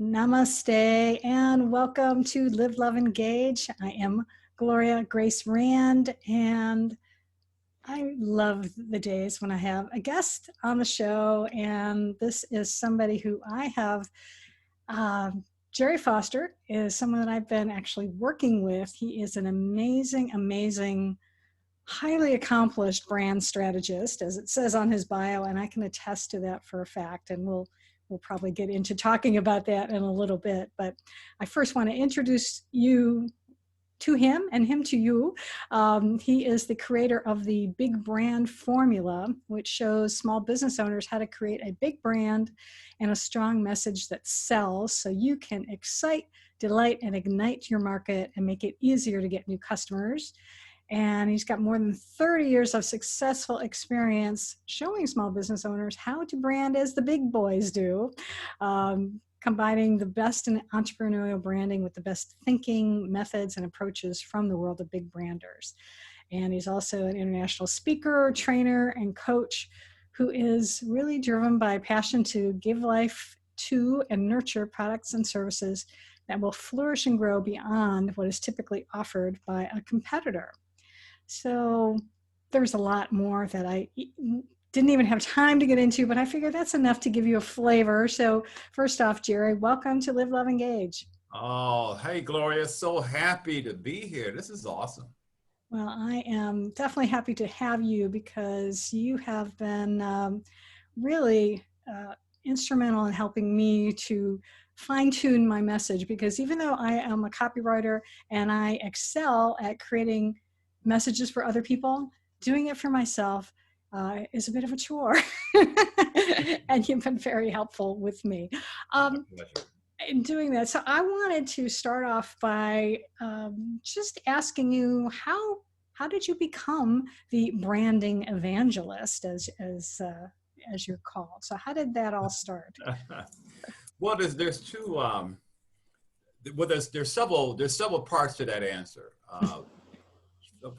Namaste and welcome to Live, Love, Engage. I am Gloria Grace Rand, and I love the days when I have a guest on the show, and this is somebody who I have. Gerry Foster is someone that I've been actually working with. He is an amazing, highly accomplished brand strategist, as it says on his bio, and I can attest to that for a fact, and we'll probably get into talking about that in a little bit. But I first want to introduce you to him and him to you. He is the creator of the Big Brand Formula, which shows small business owners how to create a big brand and a strong message that sells so you can excite, delight, and ignite your market and make it easier to get new customers. And he's got more than 30 years of successful experience showing small business owners how to brand as the big boys do, combining the best in entrepreneurial branding with the best thinking, methods, and approaches from the world of big branders. And he's also an international speaker, trainer, and coach who is really driven by passion to give life to and nurture products and services that will flourish and grow beyond what is typically offered by a competitor. So there's a lot more that I didn't even have time to get into, but I figured that's enough to give you a flavor. So first off, Gerry, welcome to Live, Love, Engage. Oh, hey, Gloria. So happy to be here. This is awesome. Well, I am definitely happy to have you because you have been really instrumental in helping me to fine-tune my message, because even though I am a copywriter and I excel at creating messages for other people, doing it for myself is a bit of a chore. And you've been very helpful with me in doing that. So I wanted to start off by just asking you, how did you become the branding evangelist, as you're called? So how did that all start? Well, there's two. Well, there's several parts to that answer.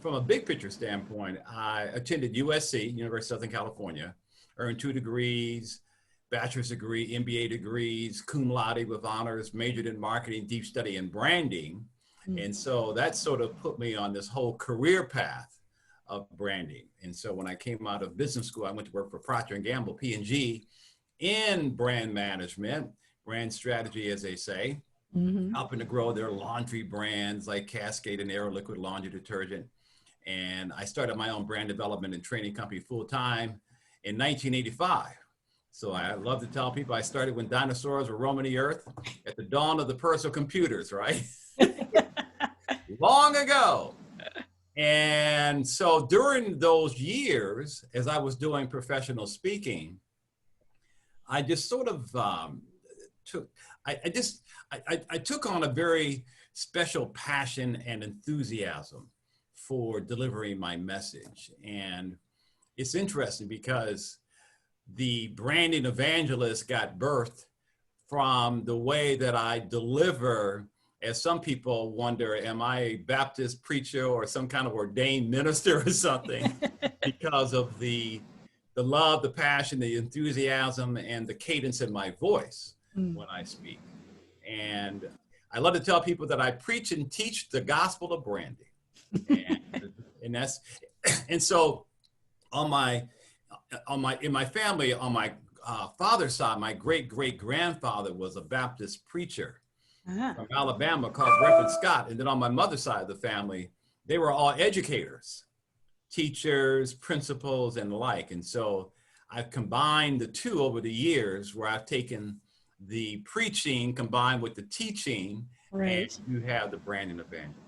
From a big picture standpoint, I attended USC, University of Southern California, earned 2 degrees, bachelor's degree, MBA degrees, cum laude with honors, majored in marketing, deep study in branding. And so that sort of put me on this whole career path of branding. And so when I came out of business school, I went to work for Procter & Gamble, P&G, in brand management, brand strategy, as they say, helping to grow their laundry brands like Cascade and Aero Liquid Laundry Detergent. And I started my own brand development and training company full-time in 1985. So I love to tell people I started when dinosaurs were roaming the earth at the dawn of the personal computers, right? Long ago. And so during those years, as I was doing professional speaking, I just sort of I took on a very special passion and enthusiasm for delivering my message. And it's interesting because the branding evangelist got birthed from the way that I deliver. As some people wonder, am I a Baptist preacher or some kind of ordained minister or something? Because of the love, the passion, the enthusiasm, and the cadence in my voice when I speak. And I love to tell people that I preach and teach the gospel of branding. And so in my family, on my father's side, my great-great-grandfather was a Baptist preacher from Alabama called Reverend Scott. And then on my mother's side of the family, they were all educators, teachers, principals, and the like. And so I've combined the two over the years, where I've taken the preaching combined with the teaching, Right. and you have the branding evangelist.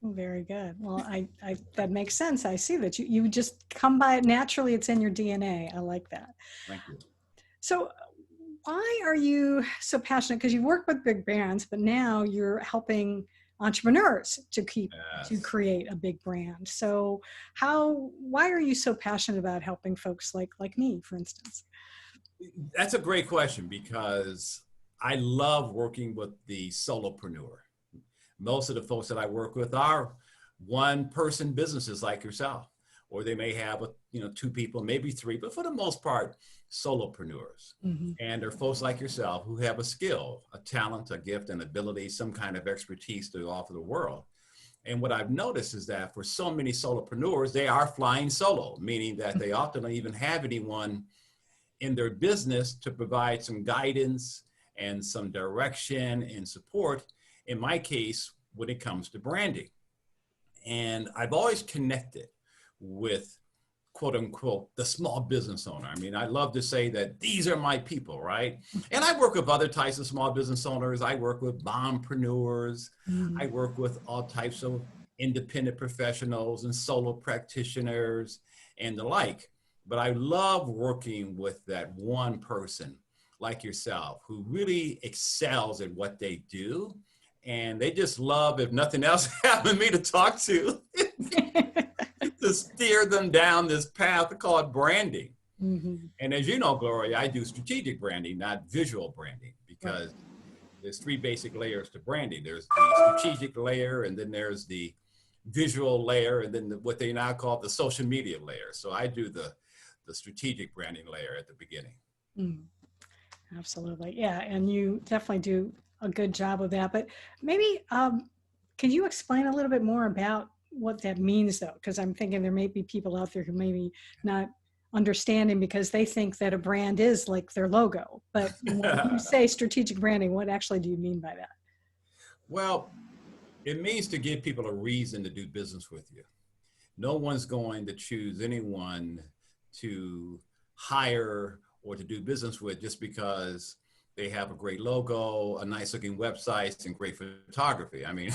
Very good. Well, I that makes sense. I see that you just come by it naturally. It's in your DNA. I like that. Thank you. So why are you so passionate? Because you work with big brands, but now you're helping entrepreneurs to create a big brand. So why are you so passionate about helping folks like me, for instance? That's a great question, because I love working with the solopreneur. Most of the folks that I work with are one-person businesses like yourself, or they may have, two people, maybe three, but for the most part, solopreneurs. Mm-hmm. And they're folks like yourself who have a skill, a talent, a gift, an ability, some kind of expertise to offer the world. And what I've noticed is that for so many solopreneurs, they are flying solo, meaning that they often don't even have anyone in their business to provide some guidance and some direction and support. In my case, when it comes to branding. And I've always connected with, quote unquote, the small business owner. I mean, I love to say that these are my people, right? And I work with other types of small business owners. I work with mompreneurs. Mm-hmm. I work with all types of independent professionals and solo practitioners and the like. But I love working with that one person like yourself who really excels at what they do. And they just love, if nothing else, having me to talk to steer them down this path called branding. Mm-hmm. And as you know, Gloria, I do strategic branding, not visual branding, because there's three basic layers to branding. There's the strategic layer, and then there's the visual layer, and then what they now call the social media layer. So I do the strategic branding layer at the beginning. Mm. Absolutely. Yeah. And you definitely do a good job of that. But maybe, can you explain a little bit more about what that means, though? Because I'm thinking there may be people out there who maybe not understanding because they think that a brand is like their logo. But when you say strategic branding, what actually do you mean by that? Well, it means to give people a reason to do business with you. No one's going to choose anyone to hire or to do business with just because they have a great logo, a nice looking website, and great photography. I mean,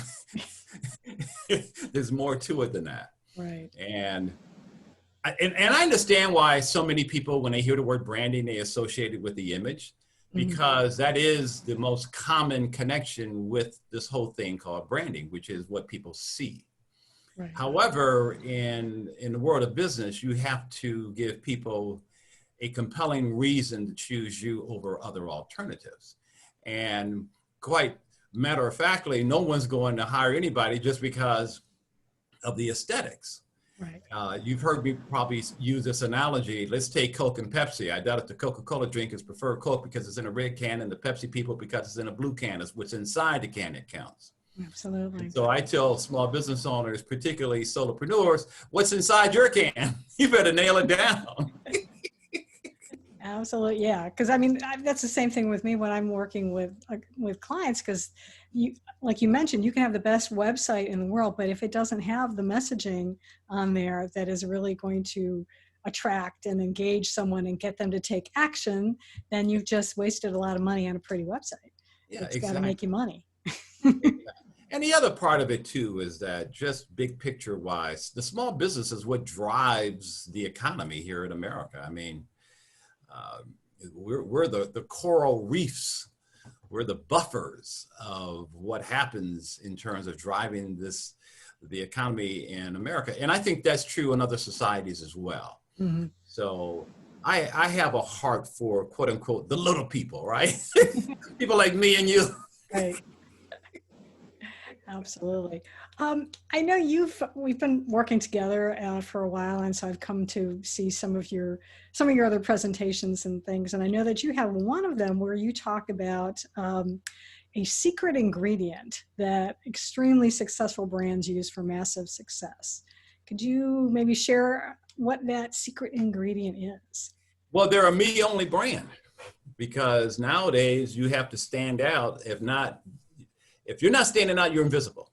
there's more to it than that. Right. And I understand why so many people, when they hear the word branding, they associate it with the image, because that is the most common connection with this whole thing called branding, which is what people see. Right. However, in the world of business, you have to give people a compelling reason to choose you over other alternatives. And quite matter of factly, no one's going to hire anybody just because of the aesthetics. Right. You've heard me probably use this analogy. Let's take Coke and Pepsi. I doubt if the Coca-Cola drinkers prefer Coke because it's in a red can, and the Pepsi people because it's in a blue can. It's what's inside the can that counts. Absolutely. And so I tell small business owners, particularly solopreneurs, what's inside your can? You better nail it down. Absolutely. Yeah. Because I mean, that's the same thing with me when I'm working with clients, because you, like you mentioned, you can have the best website in the world, but if it doesn't have the messaging on there that is really going to attract and engage someone and get them to take action, then you've just wasted a lot of money on a pretty website. Yeah, it's got to make you money. And the other part of it too is that, just big picture wise, the small business is what drives the economy here in America. I mean, we're the coral reefs. We're the buffers of what happens in terms of driving the economy in America. And I think that's true in other societies as well. Mm-hmm. So I have a heart for, quote unquote, the little people, right? People like me and you. Right. Absolutely. I know we've been working together for a while, and so I've come to see some of your other presentations and things. And I know that you have one of them where you talk about a secret ingredient that extremely successful brands use for massive success. Could you maybe share what that secret ingredient is? Well, they're a me-only brand, because nowadays you have to stand out. If you're not standing out, you're invisible.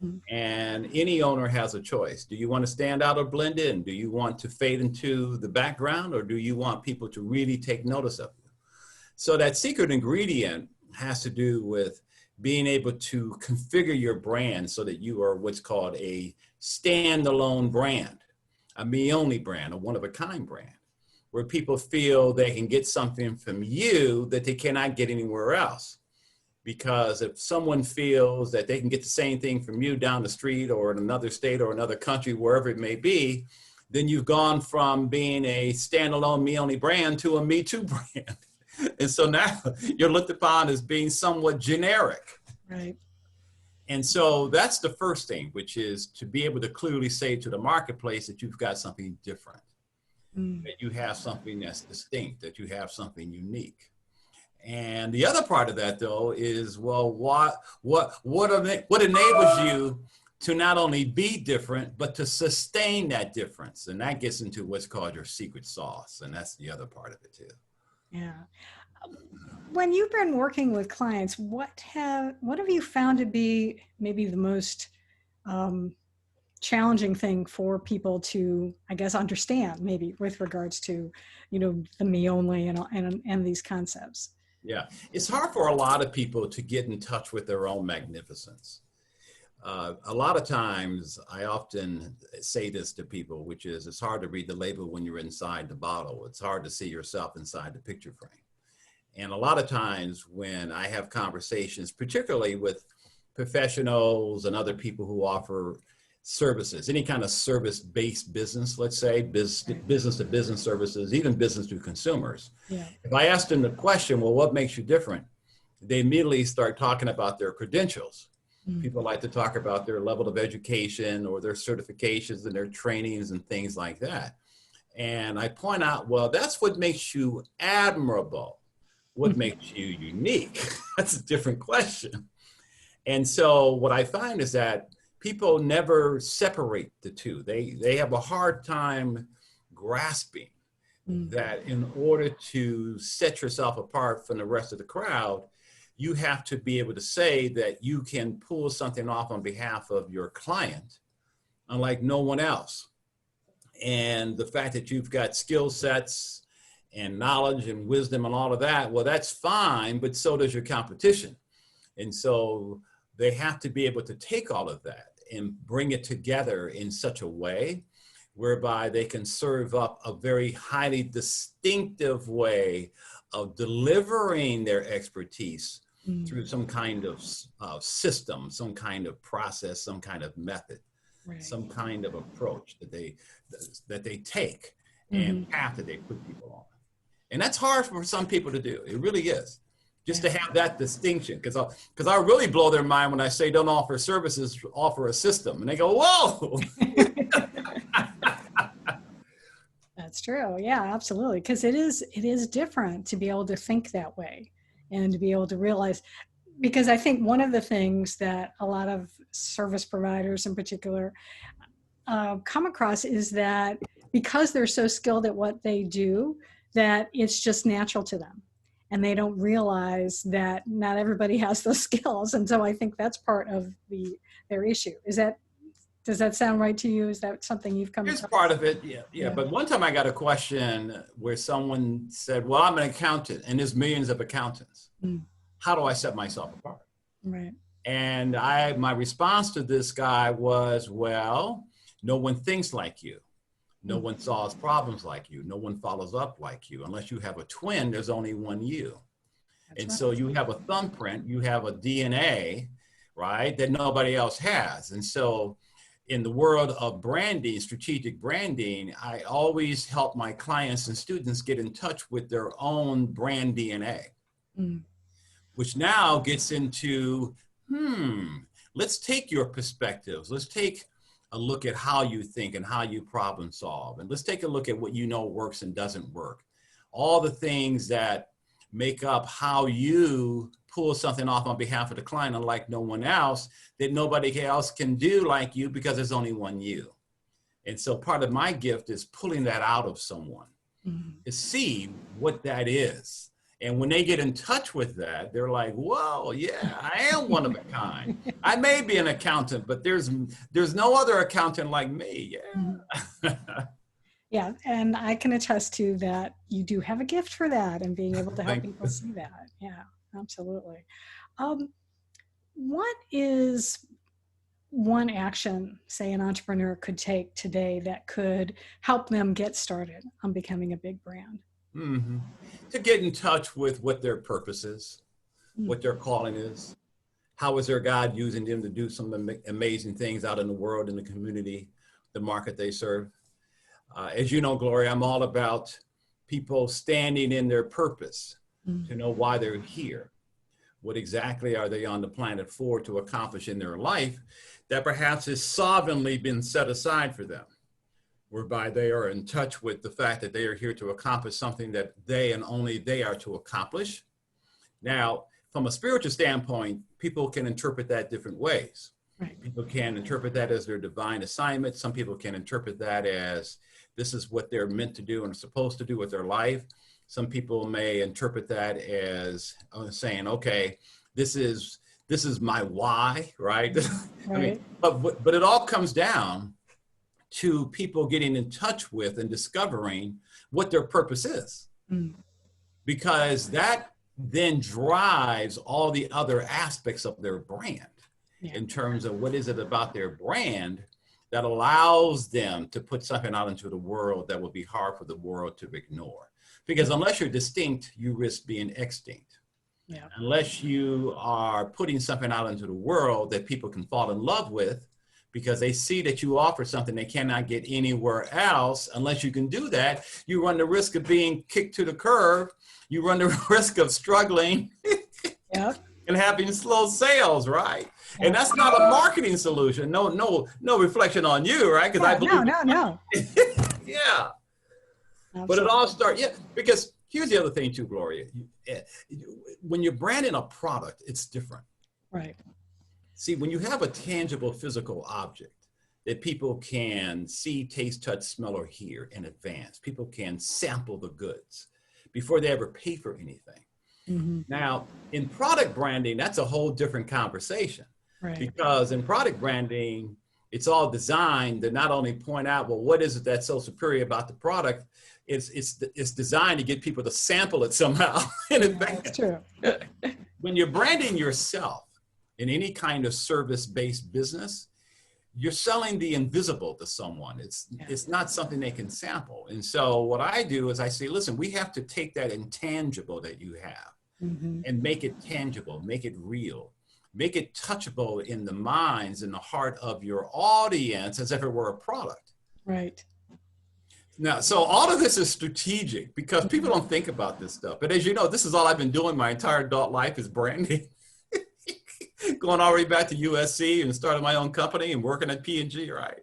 Mm-hmm. And any owner has a choice. Do you want to stand out or blend in? Do you want to fade into the background, or do you want people to really take notice of you? So that secret ingredient has to do with being able to configure your brand so that you are what's called a standalone brand, a me-only brand, a one-of-a-kind brand, where people feel they can get something from you that they cannot get anywhere else. Because if someone feels that they can get the same thing from you down the street or in another state or another country, wherever it may be, then you've gone from being a standalone me-only brand to a Me Too brand. And so now you're looked upon as being somewhat generic. Right. And so that's the first thing, which is to be able to clearly say to the marketplace that you've got something different, Mm. that you have something that's distinct, that you have something unique. And the other part of that, though, is, well, what enables you to not only be different, but to sustain that difference? And that gets into what's called your secret sauce. And that's the other part of it, too. Yeah. When you've been working with clients, what have you found to be maybe the most um, challenging thing for people to, I guess, understand, maybe with regards to, the me only and these concepts? Yeah, it's hard for a lot of people to get in touch with their own magnificence. A lot of times, I often say this to people, which is it's hard to read the label when you're inside the bottle. It's hard to see yourself inside the picture frame. And a lot of times when I have conversations, particularly with professionals and other people who offer services, any kind of service-based business, let's say, business to business services, even business to consumers. Yeah. If I ask them the question, well, what makes you different? They immediately start talking about their credentials. Mm. People like to talk about their level of education or their certifications and their trainings and things like that. And I point out, well, that's what makes you admirable. What makes you unique? That's a different question. And so what I find is that people never separate the two. They have a hard time grasping that in order to set yourself apart from the rest of the crowd, you have to be able to say that you can pull something off on behalf of your client, unlike no one else. And the fact that you've got skill sets and knowledge and wisdom and all of that, well, that's fine, but so does your competition. And so they have to be able to take all of that and bring it together in such a way whereby they can serve up a very highly distinctive way of delivering their expertise through some kind of system, some kind of process, some kind of method, right, some kind of approach that they take and path that they put people on. And that's hard for some people to do. It really is. Just to have that distinction, because I really blow their mind when I say don't offer services, offer a system. And they go, whoa. That's true. Yeah, absolutely. Because it is different to be able to think that way and to be able to realize, because I think one of the things that a lot of service providers in particular come across is that because they're so skilled at what they do, that it's just natural to them. And they don't realize that not everybody has those skills. And so I think that's part of their issue. Does that sound right to you? Is that something you've come across? It's part of it, yeah. But one time I got a question where someone said, well, I'm an accountant and there's millions of accountants. How do I set myself apart? Right. And my response to this guy was, well, no one thinks like you. No one solves problems like you. No one follows up like you. Unless you have a twin, there's only one you. That's and right. So you have a thumbprint, you have a DNA, right, that nobody else has. And so in the world of branding, strategic branding, I always help my clients and students get in touch with their own brand DNA, which now gets into, let's take your perspectives. Let's take a look at how you think and how you problem solve. And let's take a look at what you know works and doesn't work. All the things that make up how you pull something off on behalf of the client, unlike no one else, that nobody else can do like you because there's only one you. And so part of my gift is pulling that out of someone to see what that is. And when they get in touch with that, they're like, whoa, yeah, I am one of a kind. I may be an accountant, but there's no other accountant like me. Yeah. Yeah, and I can attest to that. You do have a gift for that and being able to help people see that. Yeah, absolutely. What is one action, say, an entrepreneur could take today that could help them get started on becoming a big brand? To get in touch with what their purpose is, what their calling is. How is their God using them to do some amazing things out in the world, in the community, the market they serve? As you know, Gloria, I'm all about people standing in their purpose to know why they're here. What exactly are they on the planet for to accomplish in their life that perhaps has sovereignly been set aside for them, whereby they are in touch with the fact that they are here to accomplish something that they and only they are to accomplish. Now, from a spiritual standpoint, people can interpret that different ways. Right. People can interpret that as their divine assignment. Some people can interpret that as this is what they're meant to do and supposed to do with their life. Some people may interpret that as saying, okay, this is my why, right? Right. I mean, but it all comes down to people getting in touch with and discovering what their purpose is. Mm. Because that then drives all the other aspects of their brand in terms of what is it about their brand that allows them to put something out into the world that will be hard for the world to ignore. Because unless you're distinct, you risk being extinct. Yeah. Unless you are putting something out into the world that people can fall in love with because they see that you offer something they cannot get anywhere else. Unless you can do that, you run the risk of being kicked to the curb. You run the risk of struggling Yep. and having slow sales, right? Yep. And that's not a marketing solution. No reflection on you, right? Because I believe no. Yeah. Absolutely. But it all starts, because here's the other thing too, Gloria. When you're branding a product, it's different. Right. See, when you have a tangible physical object that people can see, taste, touch, smell, or hear in advance, people can sample the goods before they ever pay for anything. Mm-hmm. Now, in product branding, that's a whole different conversation. Right. Because in product branding, it's all designed to not only point out, well, what is it that's so superior about the product? It's designed to get people to sample it somehow in advance. That's true. When you're branding yourself in any kind of service-based business, you're selling the invisible to someone. It's not something they can sample. And so what I do is I say, listen, we have to take that intangible that you have and make it tangible, make it real, make it touchable in the minds and the heart of your audience as if it were a product. Right. Now, so all of this is strategic because people don't think about this stuff. But as you know, this is all I've been doing my entire adult life is branding. Going all the way back to USC and starting my own company and working at P&G, right?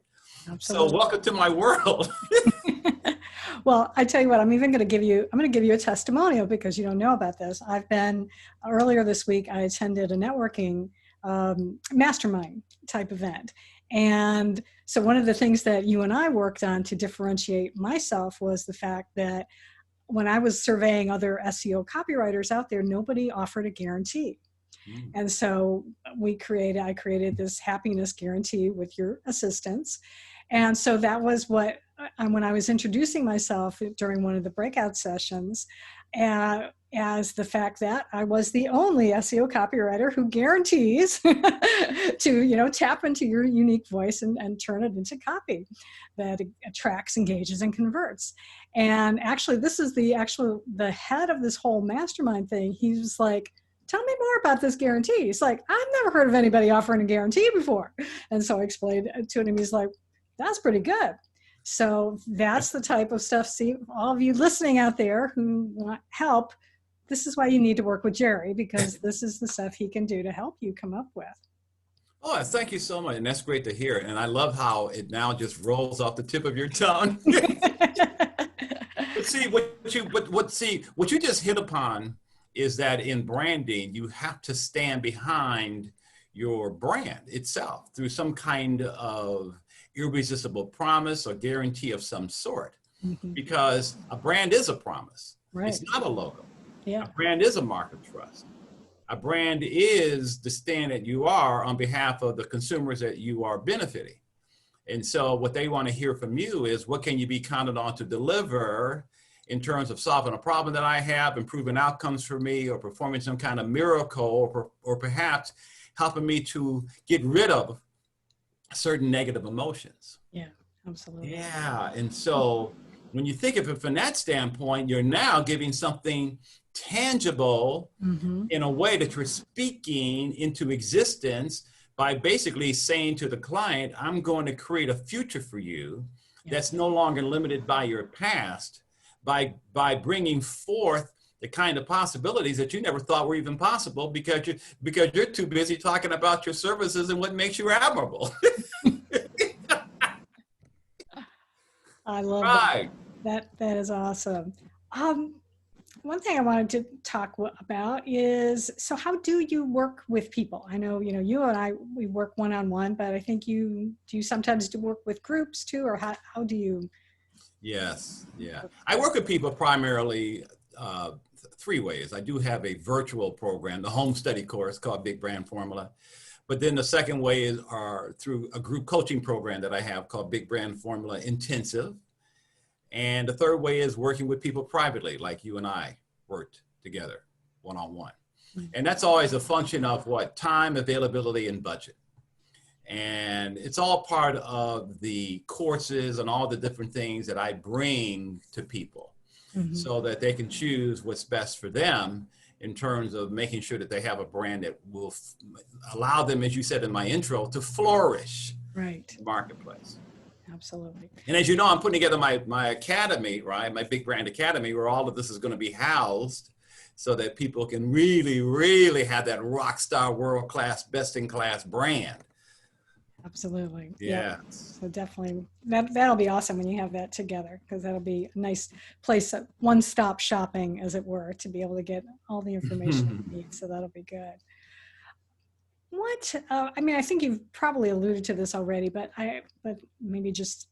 Absolutely. So welcome to my world. Well, I tell you what, I'm going to give you a testimonial because you don't know about this. Earlier this week, I attended a networking mastermind type event. And so one of the things that you and I worked on to differentiate myself was the fact that when I was surveying other SEO copywriters out there, nobody offered a guarantee. And so I created this happiness guarantee with your assistance. And so that was what, when I was introducing myself during one of the breakout sessions, as the fact that I was the only SEO copywriter who guarantees to, tap into your unique voice and turn it into copy that attracts, engages, and converts. And actually, this is the head of this whole mastermind thing. He was like, tell me more about this guarantee. He's like, I've never heard of anybody offering a guarantee before. And so I explained to him, he's like, that's pretty good. So that's the type of stuff. See, all of you listening out there who want help, this is why you need to work with Gerry, because this is the stuff he can do to help you come up with. Oh, thank you so much. And that's great to hear. And I love how it now just rolls off the tip of your tongue. But see, what you just hit upon is that in branding, you have to stand behind your brand itself through some kind of irresistible promise or guarantee of some sort. Because a brand is a promise. Right. It's not a logo. Yeah. A brand is a mark of trust. A brand is the stand that you are on behalf of the consumers that you are benefiting. And so what they want to hear from you is, what can you be counted on to deliver in terms of solving a problem that I have, improving outcomes for me, or performing some kind of miracle, or perhaps helping me to get rid of certain negative emotions. Yeah, absolutely. Yeah, and so when you think of it from that standpoint, you're now giving something tangible in a way that you're speaking into existence by basically saying to the client, I'm going to create a future for you that's no longer limited by your past, by bringing forth the kind of possibilities that you never thought were even possible because you're too busy talking about your services and what makes you admirable. I love that. Right. That is awesome. Um, One thing I wanted to talk about is, so how do you work with people? I know, you and I, we work one-on-one, but I think do you sometimes do work with groups too, or how do you? Yes. Yeah. I work with people primarily three ways. I do have a virtual program, the home study course called Big Brand Formula. But then the second way are through a group coaching program that I have called Big Brand Formula Intensive. And the third way is working with people privately, like you and I worked together one-on-one. And that's always a function of what? Time, availability, and budget. And it's all part of the courses and all the different things that I bring to people so that they can choose what's best for them in terms of making sure that they have a brand that will allow them, as you said in my intro, to flourish Right. in the marketplace. Absolutely. And as you know, I'm putting together my academy, right? My Big Brand Academy, where all of this is going to be housed so that people can really, really have that rock star, world-class, best-in-class brand. Absolutely. Yeah. So definitely that'll be awesome when you have that together, because that'll be a nice place, one-stop shopping, as it were, to be able to get all the information you need. So that'll be good. I mean, I think you've probably alluded to this already, but maybe just,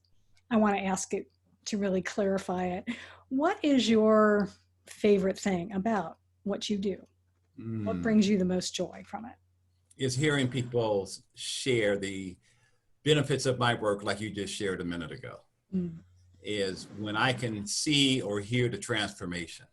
I want to ask it to really clarify it. What is your favorite thing about what you do? What brings you the most joy from it? Is hearing people share the benefits of my work, like you just shared a minute ago, is when I can see or hear the transformation.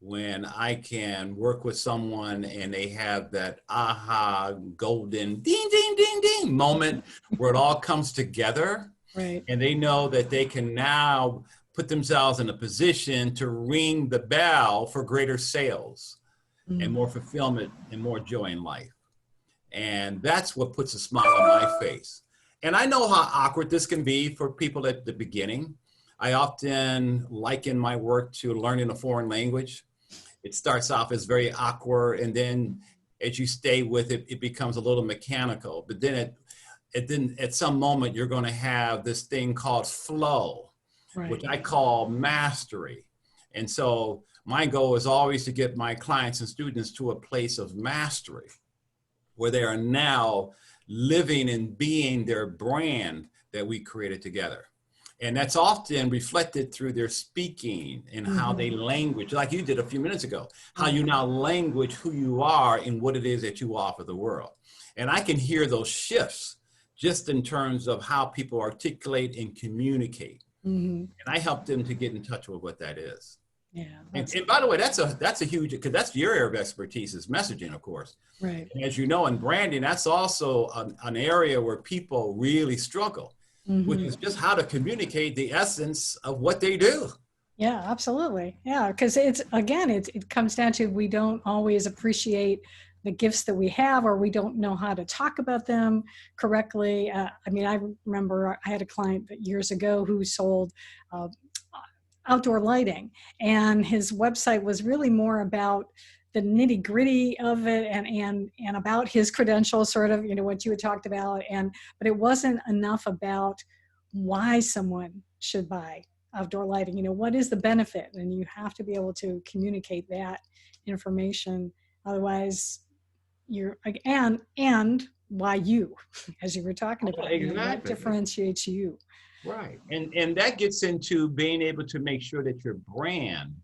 When I can work with someone and they have that aha, golden ding, ding, ding, ding moment where it all comes together. Right. And they know that they can now put themselves in a position to ring the bell for greater sales and more fulfillment and more joy in life. And that's what puts a smile on my face. And I know how awkward this can be for people at the beginning. I often liken my work to learning a foreign language. It starts off as very awkward, and then as you stay with it, it becomes a little mechanical. But then at some moment, you're going to have this thing called flow, Right. which I call mastery. And so my goal is always to get my clients and students to a place of mastery, where they are now living and being their brand that we created together. And that's often reflected through their speaking and how they language, like you did a few minutes ago, how you now language who you are and what it is that you offer the world. And I can hear those shifts just in terms of how people articulate and communicate. And I help them to get in touch with what that is. Yeah. And by the way, that's a huge, because that's your area of expertise is messaging, of course. Right. And as you know, in branding, that's also an area where people really struggle, which is just how to communicate the essence of what they do. Yeah, absolutely. Yeah, because it comes down to, we don't always appreciate the gifts that we have, or we don't know how to talk about them correctly. I mean, I remember I had a client years ago who sold outdoor lighting, and his website was really more about the nitty gritty of it and about his credentials, sort of, what you had talked about. But it wasn't enough about why someone should buy outdoor lighting. What is the benefit? And you have to be able to communicate that information. Otherwise, and why you, as you were talking about, exactly. What differentiates you. Right. And that gets into being able to make sure that your brand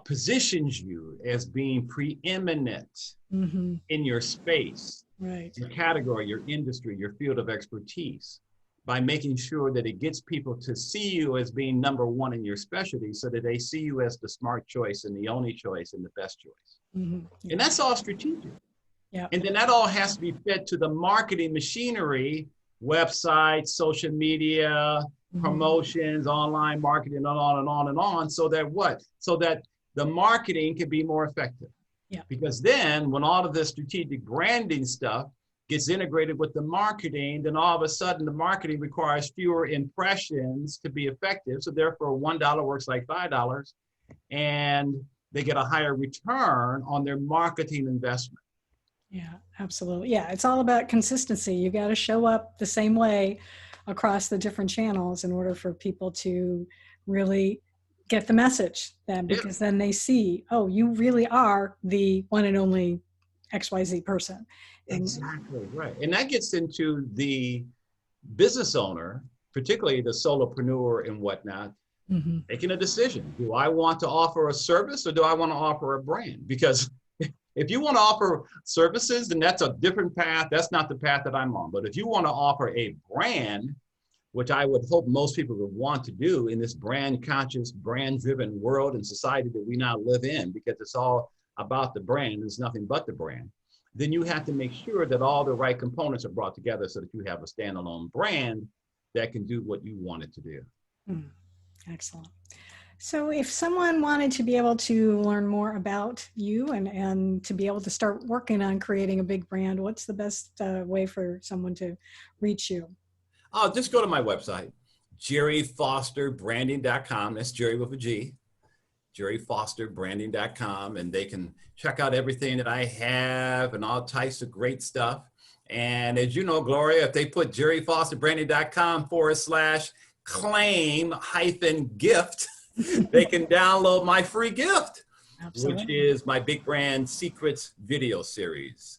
positions you as being preeminent in your space, right, your category, your industry, your field of expertise, by making sure that it gets people to see you as being number one in your specialty, so that they see you as the smart choice and the only choice and the best choice. Yeah. And that's all strategic. Yeah. And then that all has to be fed to the marketing machinery, websites, social media, promotions, online marketing, and on and on and on, so that what? So that the marketing can be more effective. Yeah. Because then when all of this strategic branding stuff gets integrated with the marketing, then all of a sudden the marketing requires fewer impressions to be effective. So therefore $1 works like $5, and they get a higher return on their marketing investment. Yeah, absolutely. Yeah, it's all about consistency. You got to show up the same way across the different channels in order for people to really get the message then, Yeah, because then they see, oh, you really are the one and only XYZ person. And exactly right. And that gets into the business owner, particularly the solopreneur and whatnot, mhm. making a decision. Do I want to offer a service or do I want to offer a brand? Because if you want to offer services, then that's a different path. That's not the path that I'm on. But if you want to offer a brand, which I would hope most people would want to do in this brand conscious, brand driven world and society that we now live in, because it's all about the brand, it's nothing but the brand, then you have to make sure that all the right components are brought together so that you have a standalone brand that can do what you want it to do. Mm, excellent. So if someone wanted to be able to learn more about you and to be able to start working on creating a big brand, what's the best way for someone to reach you? Just go to my website, GerryFosterBranding.com. That's Jerry with a G, GerryFosterBranding.com, and they can check out everything that I have and all types of great stuff. And as you know, Gloria, if they put GerryFosterBranding.com/claim-gift, they can download my free gift, which Absolutely. is my Big Brand Secrets video series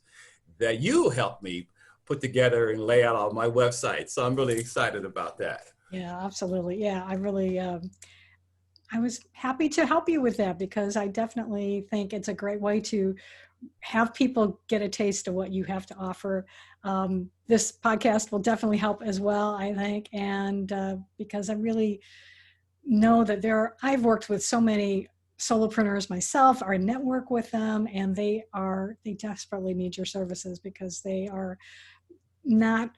that you helped me put together and lay out on my website. So I'm really excited about that. Yeah, absolutely. Yeah, I really, I was happy to help you with that because I definitely think it's a great way to have people get a taste of what you have to offer. This podcast will definitely help as well, I think. And because I really know that I've worked with so many solopreneurs myself, I network with them, and they desperately need your services because they are not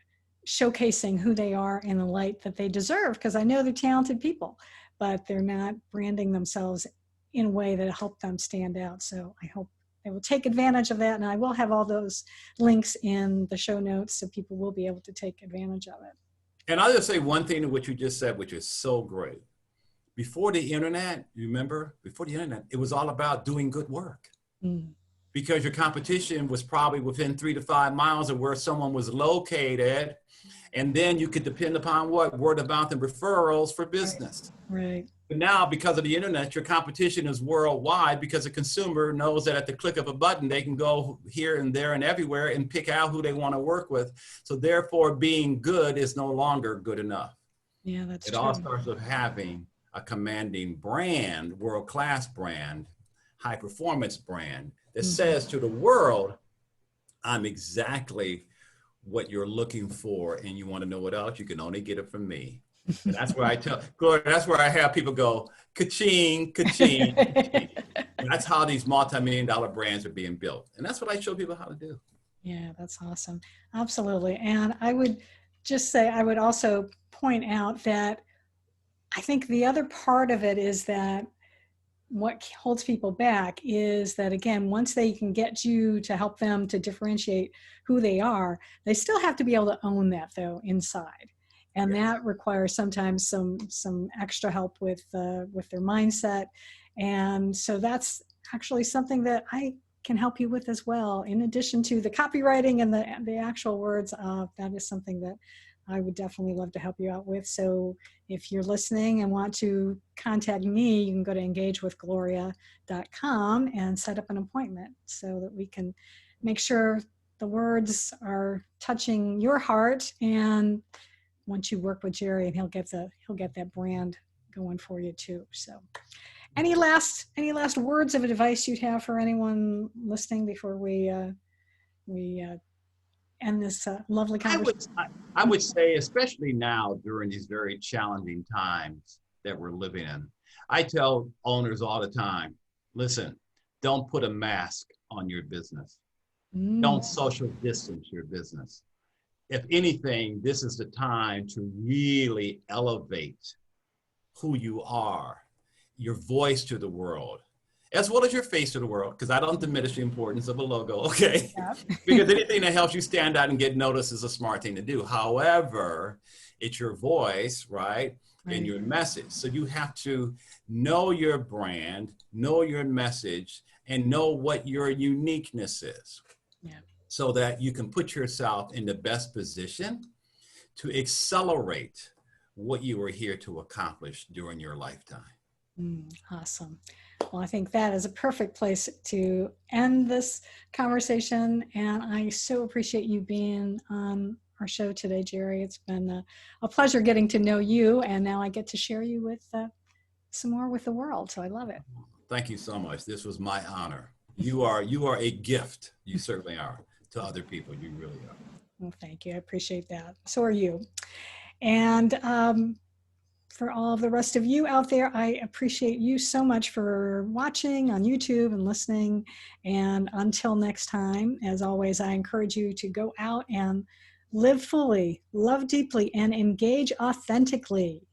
showcasing who they are in the light that they deserve, because I know they're talented people, but they're not branding themselves in a way that help them stand out. So I hope they will take advantage of that. And I will have all those links in the show notes so people will be able to take advantage of it. And I'll just say one thing to what you just said, which is so great. Before the internet, you remember, before the internet, it was all about doing good work. Mm. Because your competition was probably within 3 to 5 miles of where someone was located. And then you could depend upon what? Word of mouth and referrals for business. Right. But now, because of the internet, your competition is worldwide because the consumer knows that at the click of a button, they can go here and there and everywhere and pick out who they want to work with. So therefore, being good is no longer good enough. Yeah, that's It true. all starts with having a commanding brand, world-class brand, high-performance brand that says to the world, I'm exactly what you're looking for, and you want to know what else? You can only get it from me. And that's where I tell Gloria, that's where I have people go, ka-ching, ka-ching, ka-ching. And that's how these multi-million-dollar brands are being built. And that's what I show people how to do. Yeah, that's awesome. Absolutely. And I would just say, I would also point out that I think the other part of it is that what holds people back is that, again, once they can get you to help them to differentiate who they are, they still have to be able to own that though inside. And Yes. that requires sometimes some extra help with their mindset. And so that's actually something that I can help you with as well. In addition to the copywriting and the actual words, that is something that I would definitely love to help you out with. So if you're listening and want to contact me, you can go to engagewithgloria.com and set up an appointment so that we can make sure the words are touching your heart. And once you work with Gerry, and he'll get that brand going for you too. So any last words of advice you'd have for anyone listening before we end this lovely conversation? I would say, especially now during these very challenging times that we're living in, I tell owners all the time, listen, don't put a mask on your business. Don't social distance your business. If anything, this is the time to really elevate who you are, your voice to the world, as well as your face to the world, because I don't diminish the importance of a logo, okay? Yeah. Because anything that helps you stand out and get noticed is a smart thing to do. However, it's your voice, right? and Right. your message. So you have to know your brand, know your message, and know what your uniqueness is Yeah. so that you can put yourself in the best position to accelerate what you were here to accomplish during your lifetime. Awesome. Well, I think that is a perfect place to end this conversation. And I so appreciate you being on our show today, Gerry. It's been a pleasure getting to know you. And now I get to share you with some more with the world. So I love it. Thank you so much. This was my honor. You are a gift. You certainly are to other people. You really are. Well, thank you. I appreciate that. So are you. And for all of the rest of you out there, I appreciate you so much for watching on YouTube and listening. And until next time, as always, I encourage you to go out and live fully, love deeply, and engage authentically.